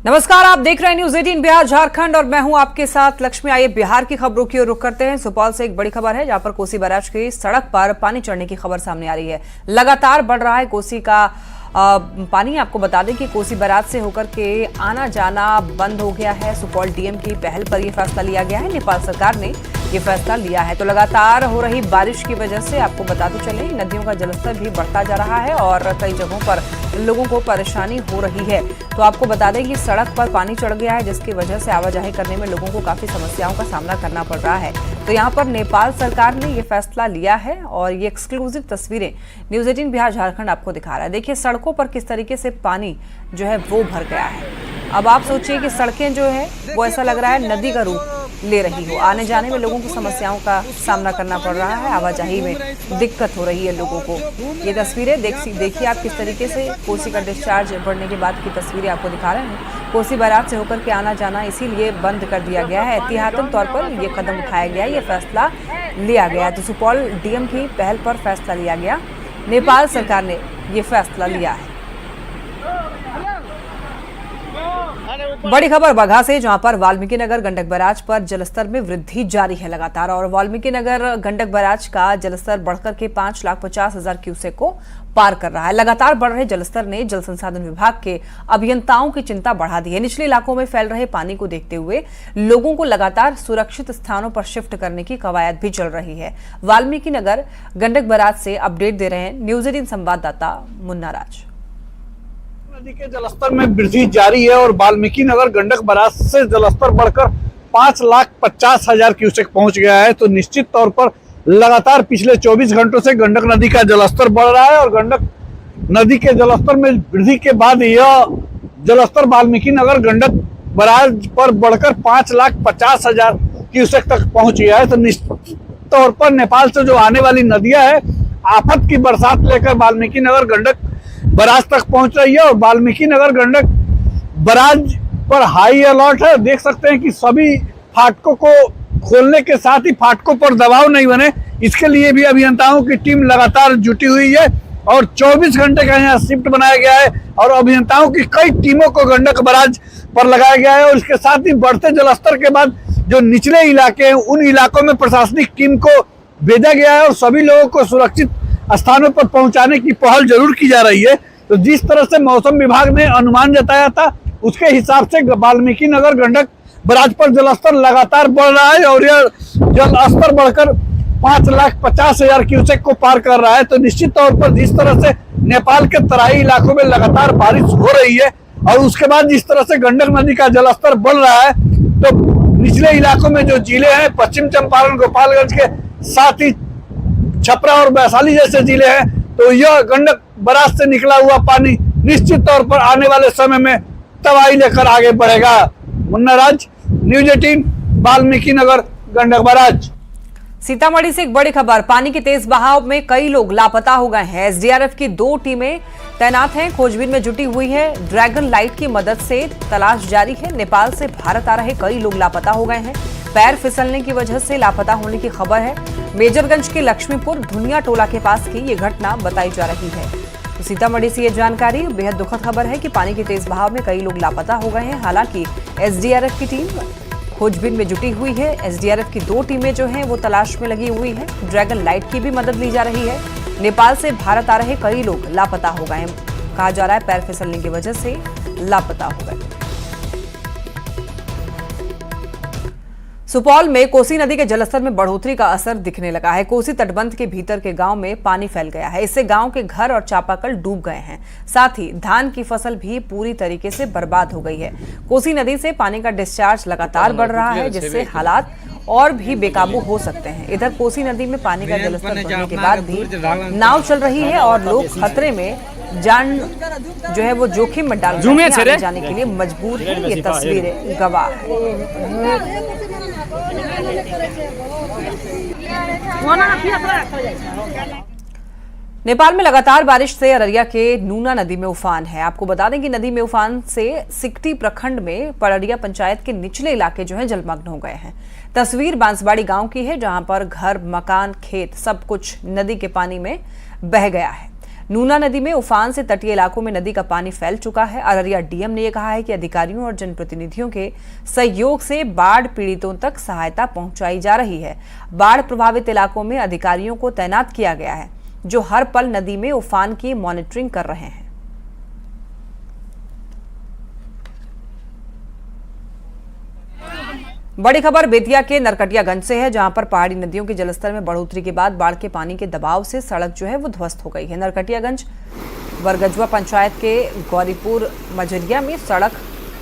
नमस्कार, आप देख रहे हैं न्यूज 18 बिहार झारखंड और मैं हूं आपके साथ लक्ष्मी। आइए बिहार की खबरों की ओर रुख करते हैं। सुपौल से एक बड़ी खबर है जहां पर कोसी बैराज की सड़क पर पानी चढ़ने की खबर सामने आ रही है। लगातार बढ़ रहा है कोसी का पानी। आपको बता दें कि कोसी बैराज से होकर के आना जाना बंद हो गया है। सुपौल डीएम की पहल पर यह फैसला लिया गया है। नेपाल सरकार ने ये फैसला लिया है। तो लगातार हो रही बारिश की वजह से आपको बताते चले नदियों का जलस्तर भी बढ़ता जा रहा है और कई जगहों पर लोगों को परेशानी हो रही है। तो आपको बता दें कि सड़क पर पानी चढ़ गया है, जिसकी वजह से आवाजाही करने में लोगों को काफी समस्याओं का सामना करना पड़ रहा है। तो यहाँ पर नेपाल सरकार ने ये फैसला लिया है और ये एक्सक्लूसिव तस्वीरें न्यूज 18 बिहार झारखंड आपको दिखा रहा है। देखिए सड़कों पर किस तरीके से पानी जो है वो भर गया है। अब आप सोचिए कि सड़कें जो है वो ऐसा लग रहा है नदी का रूप ले रही हो। आने जाने में लोगों को समस्याओं का सामना करना पड़ रहा है, आवाजाही में दिक्कत हो रही है लोगों को। ये तस्वीरें देखिए आप किस तरीके से कोसी का डिस्चार्ज बढ़ने के बाद की तस्वीरें आपको दिखा रहे हैं। कोसी बैराज से होकर के आना जाना इसीलिए बंद कर दिया गया है। एहतियातन तौर पर ये कदम उठाया गया, ये फैसला लिया गया। तो सुपौल डीएम की पहल पर फैसला लिया गया। नेपाल सरकार ने ये फैसला लिया है। बड़ी खबर बगहा से, जहां पर वाल्मीकि नगर गंडक बैराज पर जलस्तर में वृद्धि जारी है लगातार और वाल्मीकि नगर गंडक बैराज का जलस्तर बढ़कर के 5,50,000 क्यूसेक को पार कर रहा है। लगातार बढ़ रहे जलस्तर ने जल संसाधन विभाग के अभियंताओं की चिंता बढ़ा दी है। निचले इलाकों में फैल रहे पानी को देखते हुए लोगों को लगातार सुरक्षित स्थानों पर शिफ्ट करने की कवायद भी चल रही है। वाल्मीकि नगर गंडक बैराज से अपडेट दे रहे हैं न्यूज 18 संवाददाता मुन्ना राज। नदी के जलस्तर में वृद्धि जारी है और वाल्मीकि नगर गंडक बैराज से जलस्तर बढ़कर 5,50,000 क्यूसेक पहुंच गया है। तो निश्चित तौर पर लगातार पिछले 24 घंटों से गंडक नदी का जलस्तर बढ़ रहा है और गंडक नदी के जलस्तर में वृद्धि के बाद यह जलस्तर वाल्मीकि नगर गंडक बैराज पर बढ़कर 5,50,000 क्यूसेक तक पहुंच गया है। तो निश्चित तौर पर नेपाल से जो आने वाली नदियां है आफत की बरसात लेकर वाल्मीकि नगर गंडक बैराज तक पहुंच रही है और वाल्मीकि नगर गंडक बैराज पर हाई अलर्ट है। देख सकते हैं कि सभी फाटकों को खोलने के साथ ही फाटकों पर दबाव नहीं बने, इसके लिए भी अभियंताओं की टीम लगातार जुटी हुई है और 24 घंटे का यहाँ शिफ्ट बनाया गया है और अभियंताओं की कई टीमों को गंडक बैराज पर लगाया गया है। और इसके साथ ही बढ़ते जलस्तर के बाद जो निचले इलाके हैं उन इलाकों में प्रशासनिक टीम को भेजा गया है और सभी लोगों को सुरक्षित स्थानों पर पहुंचाने की पहल जरूर की जा रही है। तो जिस तरह से मौसम विभाग ने अनुमान जताया था उसके हिसाब से वाल्मीकि नगर गंडक बैराज पर जलस्तर लगातार बढ़ रहा है और यह जल स्तर बढ़कर 5,50,000 क्यूसेक को पार कर रहा है। तो निश्चित तौर पर जिस तरह से नेपाल के तराई इलाकों में लगातार बारिश हो रही है और उसके बाद जिस तरह से गंडक नदी का जलस्तर बढ़ रहा है तो निचले इलाकों में जो जिले हैं पश्चिम चंपारण गोपालगंज के साथ ही छपरा और वैशाली जैसे जिले हैं तो यह गंडक बैराज से निकला हुआ पानी निश्चित तौर पर आने वाले समय में तबाही लेकर आगे बढ़ेगा। मुन्ना राज, न्यूज 18 वाल्मीकि नगर गंडक बैराज। सीतामढ़ी से एक बड़ी खबर, पानी के तेज बहाव में कई लोग लापता हो गए हैं। एसडीआरएफ की 2 टीमें तैनात हैं, खोजबीन में जुटी हुई है। ड्रैगन लाइट की मदद से तलाश जारी है। नेपाल से भारत आ रहे कई लोग लापता हो गए हैं। पैर फिसलने की वजह से लापता होने की खबर है। मेजरगंज के लक्ष्मीपुर धुनिया टोला के पास की ये घटना बताई जा रही है। तो सीतामढ़ी से ये जानकारी, बेहद दुखद खबर है कि पानी के तेज बहाव में कई लोग लापता हो गए हैं। हालांकि एसडीआरएफ की टीम खोजबीन में जुटी हुई है। एसडीआरएफ की 2 टीमें जो हैं वो तलाश में लगी हुई है। ड्रैगन लाइट की भी मदद ली जा रही है। नेपाल से भारत आ रहे कई लोग लापता हो गए हैं। कहा जा रहा है पैर फिसलने की वजह से लापता हो गए। सुपौल में कोसी नदी के जलस्तर में बढ़ोतरी का असर दिखने लगा है। कोसी तटबंध के भीतर के गांव में पानी फैल गया है। इससे गांव के घर और चापाकल डूब गए हैं। साथ ही धान की फसल भी पूरी तरीके से बर्बाद हो गई है। कोसी नदी से पानी का डिस्चार्ज लगातार बढ़ रहा है, जिससे हालात और भी बेकाबू हो सकते हैं। इधर कोसी नदी में पानी का जलस्तर बढ़ने के बाद भी नाव चल रही है और लोग खतरे में जान जो है वो जोखिम में डाल जाने के लिए मजबूर है। ये तस्वीरें गवाह है। नेपाल में लगातार बारिश से अररिया के नूना नदी में उफान है। आपको बता दें कि नदी में उफान से सिकटी प्रखंड में पड़रिया पंचायत के निचले इलाके जो हैं जलमग्न हो गए हैं। तस्वीर बांसबाड़ी गांव की है, जहां पर घर, मकान, खेत सब कुछ नदी के पानी में बह गया है। नूना नदी में उफान से तटीय इलाकों में नदी का पानी फैल चुका है। अररिया डीएम ने यह कहा है कि अधिकारियों और जनप्रतिनिधियों के सहयोग से बाढ़ पीड़ितों तक सहायता पहुंचाई जा रही है। बाढ़ प्रभावित इलाकों में अधिकारियों को तैनात किया गया है, जो हर पल नदी में उफान की मॉनिटरिंग कर रहे हैं। बड़ी खबर बेतिया के नरकटियागंज से है, जहां पर पहाड़ी नदियों के जलस्तर में बढ़ोतरी के बाद बाढ़ के पानी के दबाव से सड़क जो है वो ध्वस्त हो गई है। नरकटियागंज बरगजुआ पंचायत के गौरीपुर मजरिया में सड़क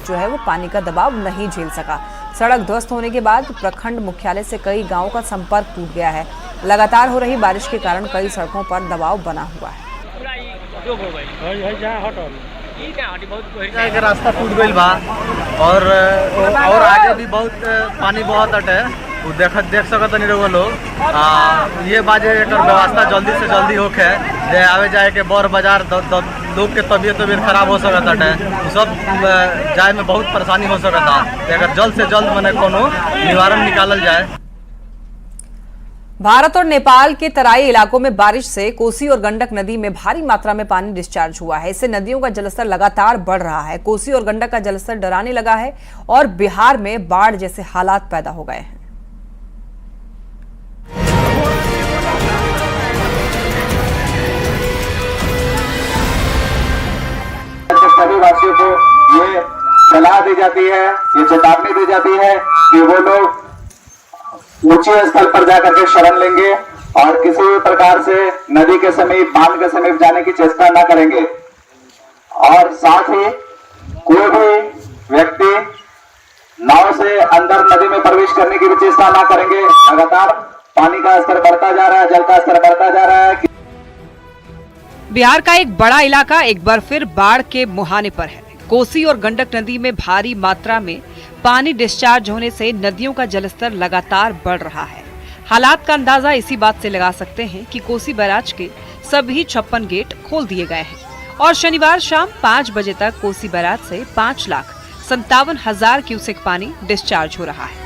जो है वो पानी का दबाव नहीं झेल सका। सड़क ध्वस्त होने के बाद प्रखंड मुख्यालय से कई गांवों का संपर्क टूट गया है। लगातार हो रही बारिश के कारण कई सड़कों पर दबाव बना हुआ है। के रास्ता टूट गई बा और आगे भी बहुत पानी बहुत अटे देख सकत नहीं रहो लोग। ये बाजे एकर व्यवस्था जल्दी से जल्दी होके जे आवे जाए के बड़ बाजार लोग के तबीयत खराब हो सकता है, सब जाए में बहुत परेशानी हो सकता है। अगर जल्द से जल्द मने कोनो निवारण निकालल जाए। भारत और नेपाल के तराई इलाकों में बारिश से कोसी और गंडक नदी में भारी मात्रा में पानी डिस्चार्ज हुआ है। इससे नदियों का जलस्तर लगातार बढ़ रहा है। कोसी और गंडक का जलस्तर डराने लगा है और बिहार में बाढ़ जैसे हालात पैदा हो गए हैं। सभी वासियों को ये सलाह दी जाती है, ये चेतावनी दी जाती है कि वो लोग ऊंचे स्थल पर जाकर के शरण लेंगे और किसी भी प्रकार से नदी के समीप, बांध के समीप जाने की चेष्टा न करेंगे। और साथ ही कोई भी व्यक्ति नाव से अंदर नदी में प्रवेश करने की भी चेष्टा न करेंगे। लगातार पानी का स्तर बढ़ता जा रहा है, जल का स्तर बढ़ता जा रहा है। बिहार का एक बड़ा इलाका एक बार फिर बाढ़ के मुहाने पर है। कोसी और गंडक नदी में भारी मात्रा में पानी डिस्चार्ज होने से नदियों का जलस्तर लगातार बढ़ रहा है। हालात का अंदाजा इसी बात से लगा सकते हैं कि कोसी बैराज के सभी 56 गेट खोल दिए गए हैं और शनिवार शाम 5 बजे तक कोसी बैराज से 5,57,000 क्यूसेक पानी डिस्चार्ज हो रहा है।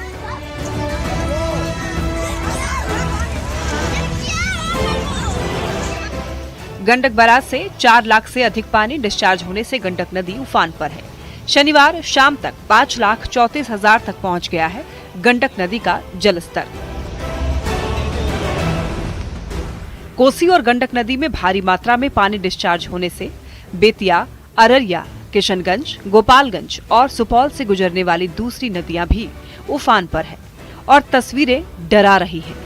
गंडक बैराज से 4 लाख से अधिक पानी डिस्चार्ज होने से गंडक नदी उफान पर है। शनिवार शाम तक 5,34,000 तक पहुंच गया है गंडक नदी का जलस्तर। कोसी और गंडक नदी में भारी मात्रा में पानी डिस्चार्ज होने से बेतिया, अररिया, किशनगंज, गोपालगंज और सुपौल से गुजरने वाली दूसरी नदियां भी उफान पर है और तस्वीरें डरा रही हैं।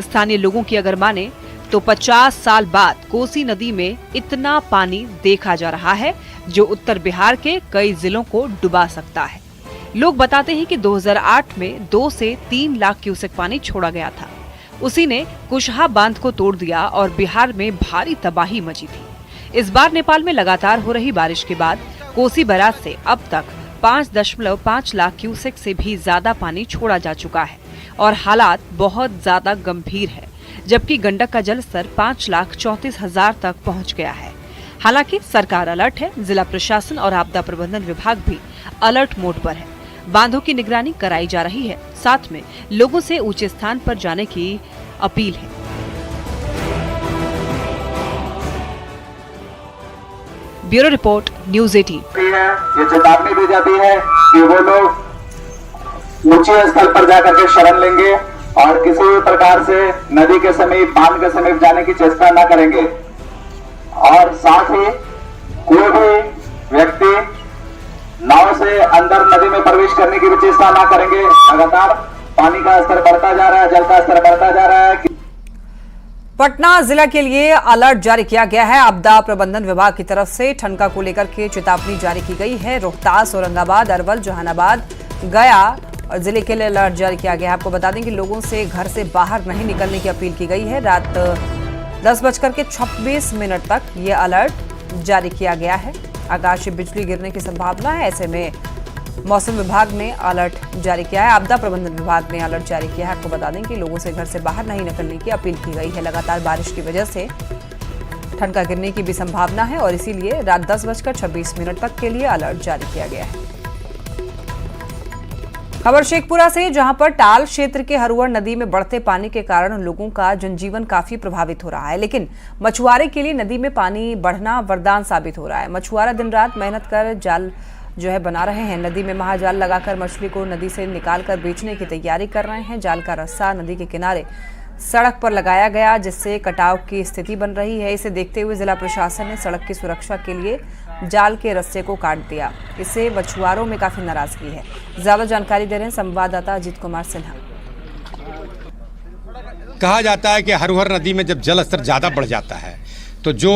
स्थानीय लोगों की अगर माने तो 50 साल बाद कोसी नदी में इतना पानी देखा जा रहा है जो उत्तर बिहार के कई जिलों को डुबा सकता है। लोग बताते हैं कि 2008 में 2 से 3 लाख क्यूसेक पानी छोड़ा गया था। उसी ने कुशहा बांध को तोड़ दिया और बिहार में भारी तबाही मची थी। इस बार नेपाल में लगातार हो रही बारिश के बाद कोसी बैराज से अब तक 5.5 लाख क्यूसेक से भी ज्यादा पानी छोड़ा जा चुका है और हालात बहुत ज्यादा गंभीर है, जबकि गंडक का जलस्तर 5,34,000 तक पहुंच गया है। हालांकि सरकार अलर्ट है, जिला प्रशासन और आपदा प्रबंधन विभाग भी अलर्ट मोड पर है। बांधों की निगरानी कराई जा रही है, साथ में लोगों से ऊंचे स्थान पर जाने की अपील है। Bureau report, news 18। ये चेतावनी दी जाती है कि वो लोग ऊंचे स्थल पर जाकर के शरण लेंगे और किसी भी प्रकार से नदी के समीप, बांध के समीप जाने की चेष्टा न करेंगे। और साथ ही कोई भी व्यक्ति नाव से अंदर नदी में प्रवेश करने की भी चेष्टा न करेंगे। लगातार पानी का स्तर बढ़ता जा रहा है, जल का स्तर बढ़ता जा रहा है। पटना जिला के लिए अलर्ट जारी किया गया है। आपदा प्रबंधन विभाग की तरफ से ठनका को लेकर के चेतावनी जारी की गई है। रोहतास, औरंगाबाद, अरवल, जहानाबाद, गया और जिले के लिए अलर्ट जारी किया गया है। आपको बता दें कि लोगों से घर से बाहर नहीं निकलने की अपील की गई है। रात 10:26 तक ये अलर्ट जारी किया गया है। आकाश में बिजली गिरने की संभावना है, ऐसे में मौसम विभाग ने अलर्ट जारी किया है। आपदा प्रबंधन विभाग ने अलर्ट जारी किया है। आपको बता दें कि लोगों से घर से बाहर नहीं निकलने की अपील की गई है। लगातार बारिश की वजह से ठनका गिरने की भी संभावना है और इसीलिए रात 10:26 तक के लिए अलर्ट जारी किया गया है। खबर शेखपुरा से, जहां पर टाल क्षेत्र के हरुहर नदी में बढ़ते पानी के कारण लोगों का जनजीवन काफी प्रभावित हो रहा है, लेकिन मछुआरे के लिए नदी में पानी बढ़ना वरदान साबित हो रहा है। मछुआरा दिन रात मेहनत कर जाल बना रहे हैं। नदी में महाजाल लगाकर मछली को नदी से निकालकर बेचने की तैयारी कर रहे हैं। जाल का रस्सा नदी के किनारे सड़क पर लगाया गया, जिससे कटाव की स्थिति बन रही है। इसे देखते हुए जिला प्रशासन ने सड़क की सुरक्षा के लिए जाल के रस्से को काट दिया। इससे मछुआरों में काफी नाराजगी है। ज्यादा जानकारी दे रहे हैं संवाददाता अजीत कुमार सिन्हा। कहा जाता है कि हरुहर नदी में जब जल स्तर ज़्यादा बढ़ जाता है तो जो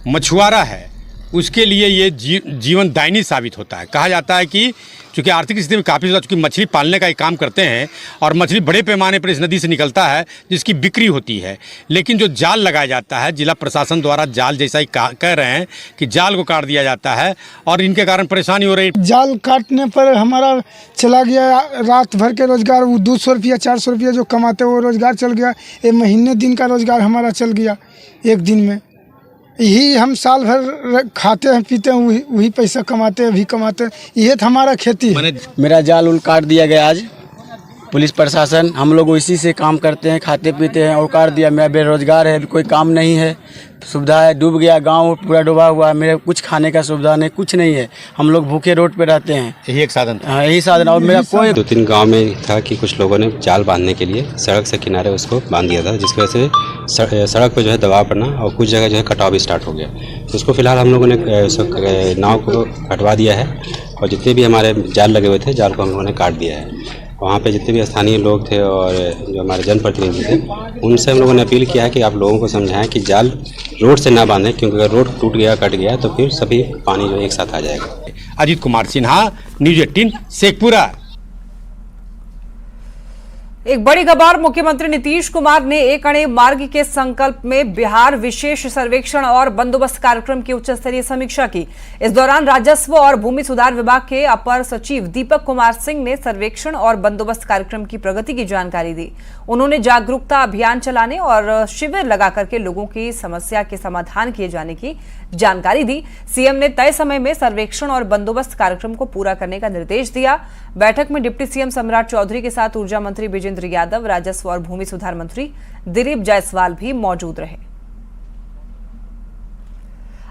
मछुआरा है उसके लिए ये जीवन दायनी साबित होता है। कहा जाता है कि चूँकि आर्थिक स्थिति में काफ़ी ज़्यादा, चूँकि मछली पालने का एक काम करते हैं और मछली बड़े पैमाने पर इस नदी से निकलता है जिसकी बिक्री होती है, लेकिन जो जाल लगाया जाता है जिला प्रशासन द्वारा जाल जैसा ही कह रहे हैं कि जाल को काट दिया जाता है और इनके कारण परेशानी हो रही है। जाल काटने पर हमारा चला गया रात भर के रोजगार, वो 200 रुपया 400 रुपया जो कमाते वो रोजगार चल गया। ये महीने दिन का रोजगार हमारा चल गया एक दिन में। यही हम साल भर खाते हैं पीते हैं, वही पैसा कमाते हैं, अभी कमाते हैं। ये तो हमारा खेती है। मेरा जाल उल काट दिया गया आज। पुलिस प्रशासन, हम लोग इसी से काम करते हैं, खाते पीते हैं और काट दिया। मैं बेरोजगार है, कोई काम नहीं है, सुविधा है, डूब गया, गांव पूरा डूबा हुआ है। मेरे कुछ खाने का सुविधा नहीं, कुछ नहीं है। हम लोग भूखे रोड पे रहते हैं। यही एक साधन था। हाँ, यही साधन। और मेरा कोई 2-3 गांव में था कि कुछ लोगों ने जाल बांधने के लिए सड़क से किनारे उसको बांध दिया था, जिसकी वजह से सड़क पर दबाव पड़ना और कुछ जगह कटाव भी स्टार्ट हो गया। तो उसको फिलहाल हम लोगों ने नाव को हटवा दिया है और जितने भी हमारे जाल लगे हुए थे जाल को हम लोगों ने काट दिया है। वहाँ पे जितने भी स्थानीय लोग थे और जो हमारे जनप्रतिनिधि थे उनसे हम लोगों ने अपील किया है कि आप लोगों को समझाएं कि जाल रोड से ना बांधें, क्योंकि अगर रोड टूट गया कट गया तो फिर सभी पानी जो एक साथ आ जाएगा। अजीत कुमार सिन्हा, न्यूज़ 18 शेखपुरा। एक बड़ी खबर, मुख्यमंत्री नीतीश कुमार ने एक अणे मार्ग के संकल्प में बिहार विशेष सर्वेक्षण और बंदोबस्त कार्यक्रम की उच्च स्तरीय समीक्षा की। इस दौरान राजस्व और भूमि सुधार विभाग के अपर सचिव दीपक कुमार सिंह ने सर्वेक्षण और बंदोबस्त कार्यक्रम की प्रगति की जानकारी दी। उन्होंने जागरूकता अभियान चलाने और शिविर लगाकर के लोगों की समस्या के समाधान किए जाने की जानकारी दी। सीएम ने तय समय में सर्वेक्षण और बंदोबस्त कार्यक्रम को पूरा करने का निर्देश दिया। बैठक में डिप्टी सीएम सम्राट चौधरी के साथ ऊर्जा मंत्री विजेंद्र यादव, राजस्व और भूमि सुधार मंत्री दिलीप जायसवाल भी मौजूद रहे।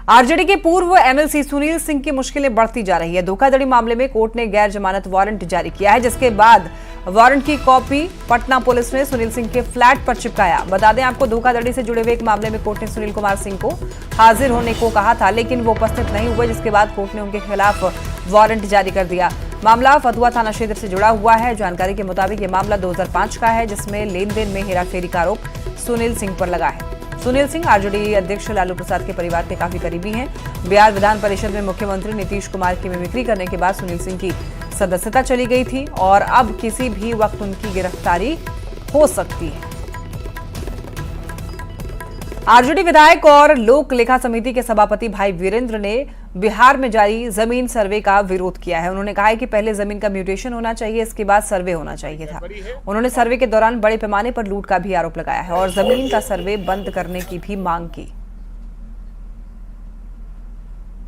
आरजेडी के पूर्व एमएलसी सुनील सिंह की मुश्किलें बढ़ती जा रही है। धोखाधड़ी मामले में कोर्ट ने गैर जमानत वारंट जारी किया है, जिसके बाद वारंट की कॉपी पटना पुलिस ने सुनील सिंह के फ्लैट पर चिपकाया। बता दें आपको, धोखाधड़ी से जुड़े हुए एक मामले में कोर्ट ने सुनील कुमार सिंह को हाजिर होने को कहा था, लेकिन वो उपस्थित नहीं हुए, जिसके बाद कोर्ट ने उनके खिलाफ वारंट जारी कर दिया। मामला फतुहा थाना क्षेत्र से जुड़ा हुआ है। जानकारी के मुताबिक ये मामला 2005 का है, जिसमें लेन देन में हेराफेरी का आरोप सुनील सिंह पर लगा है। सुनील सिंह आरजेडी अध्यक्ष लालू प्रसाद के परिवार के काफी करीबी हैं। बिहार विधान परिषद में मुख्यमंत्री नीतीश कुमार की मिमिक्री करने के बाद सुनील सिंह की सदस्यता चली गई थी और अब किसी भी वक्त उनकी गिरफ्तारी हो सकती है। आरजेडी विधायक और लोक लेखा समिति के सभापति भाई वीरेंद्र ने बिहार में जारी जमीन सर्वे का विरोध किया है। उन्होंने कहा है कि पहले जमीन का म्यूटेशन होना चाहिए, इसके बाद सर्वे होना चाहिए था। उन्होंने सर्वे के दौरान बड़े पैमाने पर लूट का भी आरोप लगाया है और जमीन का सर्वे बंद करने की भी मांग की।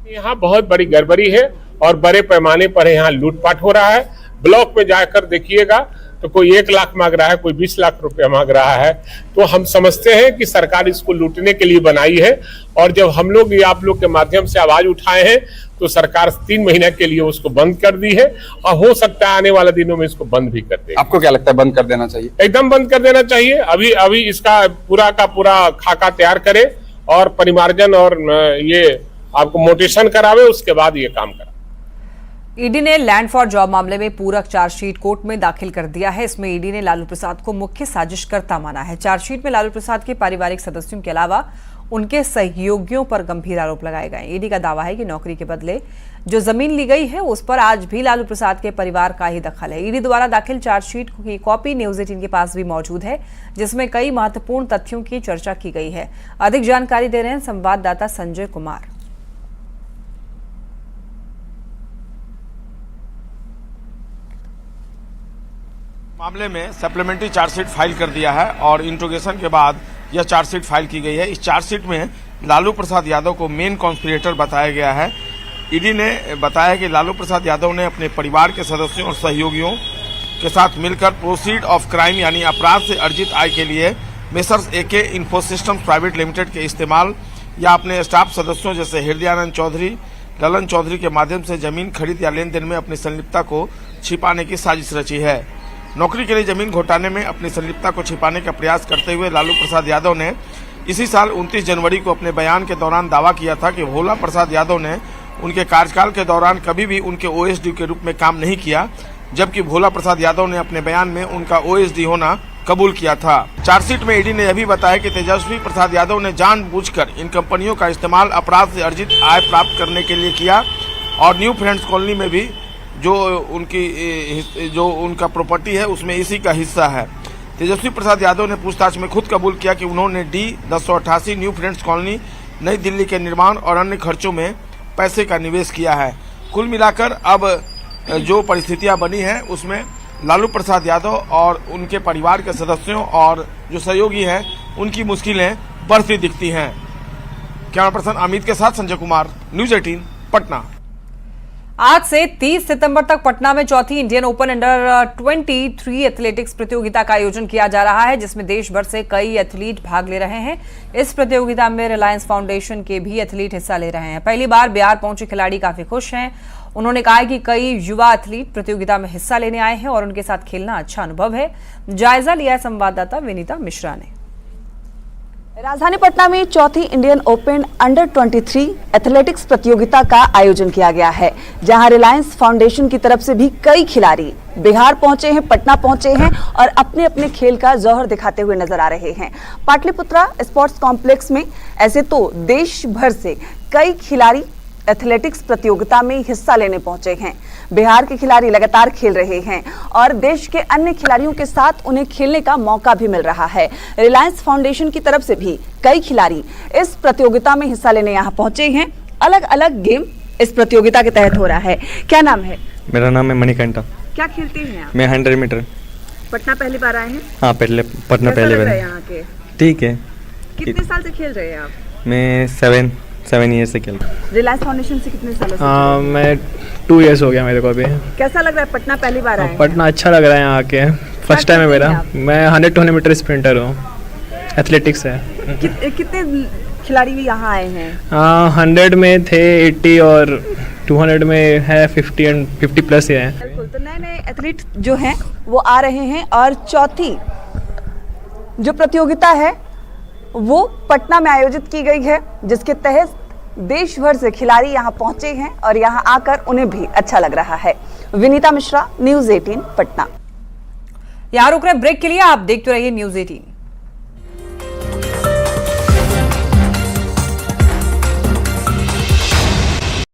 यहाँ बहुत बड़ी गड़बड़ी है और बड़े पैमाने पर यहाँ लूटपाट हो रहा है। ब्लॉक में जाकर देखिएगा तो कोई 1 लाख मांग रहा है, कोई 20 लाख रुपया मांग रहा है। तो हम समझते हैं कि सरकार इसको लूटने के लिए बनाई है और जब हम लोग ये आप लोग के माध्यम से आवाज उठाए हैं तो सरकार 3 महीने के लिए उसको बंद कर दी है और हो सकता है आने वाले दिनों में इसको बंद भी कर देगी। आपको क्या लगता है बंद कर देना चाहिए? एकदम बंद कर देना चाहिए। अभी इसका पूरा का पूरा खाका तैयार करे और परिमार्जन और ये आपको मोटेशन करावे, उसके बाद ये काम करा। ईडी ने लैंड फॉर जॉब मामले में पूरक चार्जशीट कोर्ट में दाखिल कर दिया है। इसमें ईडी ने लालू प्रसाद को मुख्य साजिशकर्ता माना है। चार्जशीट में लालू प्रसाद के पारिवारिक सदस्यों के अलावा उनके सहयोगियों पर गंभीर आरोप लगाए गए। ईडी का दावा है कि नौकरी के बदले जो जमीन ली गई है उस पर आज भी लालू प्रसाद के परिवार का ही दखल है। ईडी द्वारा दाखिल चार्जशीट की कॉपी न्यूज़ 18 के पास भी मौजूद है, जिसमें कई महत्वपूर्ण तथ्यों की चर्चा की गई है। अधिक जानकारी दे रहे हैं संवाददाता संजय कुमार। मामले में सप्लीमेंट्री चार्जशीट फाइल कर दिया है और इंट्रोगेशन के बाद यह चार्जशीट फाइल की गई है। इस चार्जशीट में लालू प्रसाद यादव को मेन कॉन्स्पिरेटर बताया गया है। ईडी ने बताया कि लालू प्रसाद यादव ने अपने परिवार के सदस्यों और सहयोगियों के साथ मिलकर प्रोसीड ऑफ क्राइम यानी अपराध से अर्जित आय के लिए messrs AK Infosystems private limited के इस्तेमाल या अपने स्टाफ सदस्यों जैसे हृदयानंद चौधरी, ललन चौधरी के माध्यम से जमीन खरीद या लेन देन में अपनी संलिप्तता को छिपाने की साजिश रची है। नौकरी के लिए जमीन घोटाले में अपनी संलिप्तता को छिपाने का प्रयास करते हुए लालू प्रसाद यादव ने इसी साल 29 जनवरी को अपने बयान के दौरान दावा किया था कि भोला प्रसाद यादव ने उनके कार्यकाल के दौरान कभी भी उनके OSD के रूप में काम नहीं किया, जबकि भोला प्रसाद यादव ने अपने बयान में उनका OSD होना कबूल किया था। चार्जशीट में ईडी ने यह भी बताया कि तेजस्वी प्रसाद यादव ने जानबूझकर इन कंपनियों का इस्तेमाल अपराध से अर्जित आय प्राप्त करने के लिए किया और न्यू फ्रेंड्स कॉलोनी में भी जो उनका प्रॉपर्टी है उसमें इसी का हिस्सा है। तेजस्वी प्रसाद यादव ने पूछताछ में खुद कबूल किया कि उन्होंने D1088 न्यू फ्रेंड्स कॉलोनी नई दिल्ली के निर्माण और अन्य खर्चों में पैसे का निवेश किया है। कुल मिलाकर अब जो परिस्थितियां बनी हैं उसमें लालू प्रसाद यादव और उनके परिवार के सदस्यों और जो सहयोगी हैं उनकी मुश्किलें बढ़ती दिखती हैं। कैमरा पर्सन अमित के साथ संजय कुमार, न्यूज़ 18 पटना। आज से 30 सितंबर तक पटना में चौथी इंडियन ओपन अंडर 23 एथलेटिक्स प्रतियोगिता का आयोजन किया जा रहा है, जिसमें देश भर से कई एथलीट भाग ले रहे हैं। इस प्रतियोगिता में रिलायंस फाउंडेशन के भी एथलीट हिस्सा ले रहे हैं। पहली बार बिहार पहुंचे खिलाड़ी काफी खुश हैं। उन्होंने कहा कि कई युवा एथलीट प्रतियोगिता में हिस्सा लेने आए हैं और उनके साथ खेलना अच्छा अनुभव है। जायजा लिया संवाददाता विनीता मिश्रा ने। राजधानी पटना में चौथी इंडियन ओपन अंडर 23 एथलेटिक्स प्रतियोगिता का आयोजन किया गया है, जहां रिलायंस फाउंडेशन की तरफ से भी कई खिलाड़ी बिहार पहुंचे हैं, पटना पहुंचे हैं और अपने अपने खेल का जौहर दिखाते हुए नजर आ रहे हैं। पाटलिपुत्रा स्पोर्ट्स कॉम्प्लेक्स में ऐसे तो देश भर से कई खिलाड़ी एथलेटिक्स प्रतियोगिता में हिस्सा लेने पहुंचे हैं। बिहार के खिलाड़ी लगातार खेल रहे हैं और देश के अन्य खिलाड़ियों के साथ उन्हें खेलने का मौका भी मिल रहा है। रिलायंस फाउंडेशन की तरफ से भी कई खिलाड़ी इस प्रतियोगिता में हिस्सा लेने यहाँ पहुंचे हैं। अलग अलग गेम इस प्रतियोगिता के तहत हो रहा है। क्या नाम है? मेरा नाम है मणिकंठा। क्या खेलते हैं आप? मैं 100 मीटर। पटना पहली बार आए हैं? हाँ, पटना पहली बार। यहाँ के ठीक है। कितने साल से खेल रहे हैं आप? मैं 7 ईयर से खेल रहा हूँ। रिलायंस फाउंडेशन से कितने सालों से? मैं 2 इयर्स हो गया मेरे को अभी। कैसा लग रहा है? पटना पहली बार आए हैं? पटना अच्छा लग रहा है यहाँ आके। फर्स्ट टाइम है मेरा। मैं 100 मीटर स्प्रिंटर हूँ, एथलेटिक्स है। कितने खिलाड़ी भी यहाँ आए हैं? 100 में थे 80 और 200 में है 50 एंड 50 प्लस ही है। बिल्कुल, तो नए नए एथलीट जो हैं वो आ रहे हैं और चौथी जो प्रतियोगिता है वो पटना में आयोजित की गई है, जिसके तहत देश भर से खिलाड़ी यहाँ पहुंचे हैं और यहाँ आकर उन्हें भी अच्छा लग रहा है। विनीता मिश्रा, न्यूज़ 18 पटना। यहाँ रुक रहे ब्रेक के लिए, आप देखते रहिए न्यूज़ 18।